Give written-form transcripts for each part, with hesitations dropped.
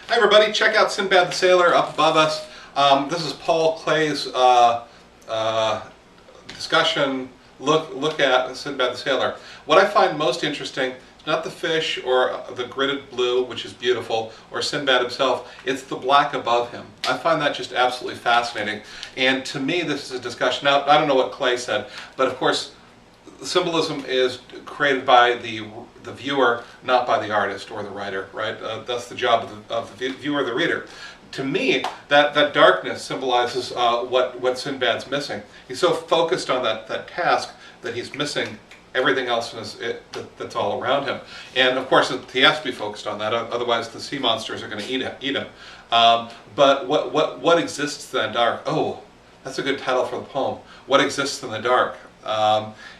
Hi everybody, check out Sinbad the Sailor up above us. This is Paul Clay's discussion, look at Sinbad the Sailor. What I find most interesting, not the fish or the gridded blue, which is beautiful, or Sinbad himself, it's the black above him. I find that just absolutely fascinating. And to me this is a discussion, now I don't know what Clay said, but of course symbolism is created by the viewer, not by the artist or the writer, right? That's the job of the viewer, the reader. To me, that darkness symbolizes what Sinbad's missing. He's so focused on that task that he's missing everything else that's all around him. And of course, he has to be focused on that, otherwise the sea monsters are going to eat him. But what exists in the dark? Oh, that's a good title for the poem. What exists in the dark?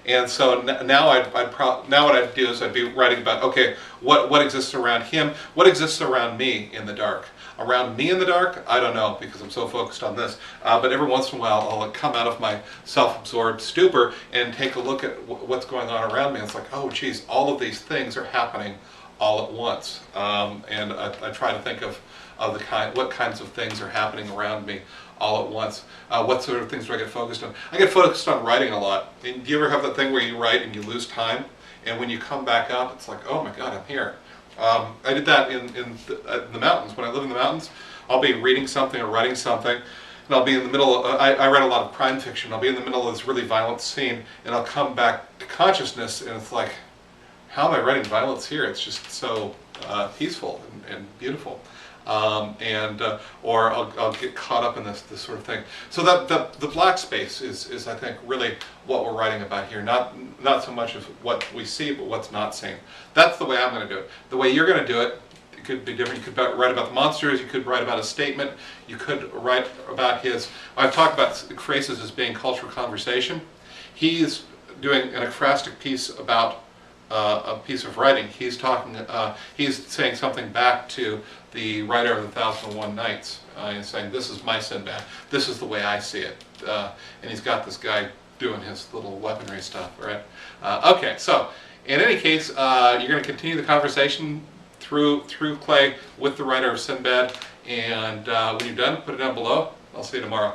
And so now what I'd do is I'd be writing about, okay, what exists around him, what exists around me in the dark. Around me in the dark, I don't know, because I'm so focused on this. But every once in a while, I'll come out of my self-absorbed stupor and take a look at what's going on around me. It's like, oh, geez, all of these things are happening all at once. And I try to think of what kinds of things are happening around me all at once. What sort of things do I get focused on? I get focused on writing a lot. And do you ever have that thing where you write and you lose time? And when you come back up, it's like, oh my God, I'm here. I did that in the mountains. When I live in the mountains, I'll be reading something or writing something, and I'll be in the middle of, I write a lot of crime fiction, I'll be in the middle of this really violent scene, and I'll come back to consciousness, and it's like, how am I writing violence here? It's just so peaceful and beautiful. Or I'll get caught up in this sort of thing. So the black space is I think really what we're writing about here. Not so much of what we see, but what's not seen. That's the way I'm going to do it. The way you're going to do it, it could be different. You could write about the monsters. You could write about a statement. You could write about his. I've talked about phrases as being cultural conversation. He's doing an ekphrastic piece about a piece of writing. He's talking. He's saying something back to the writer of the 1001 Nights. He's saying, "This is my Sinbad. This is the way I see it." And he's got this guy doing his little weaponry stuff, right? Okay, so in any case, you're going to continue the conversation through Clay with the writer of Sinbad. And when you're done, put it down below. I'll see you tomorrow.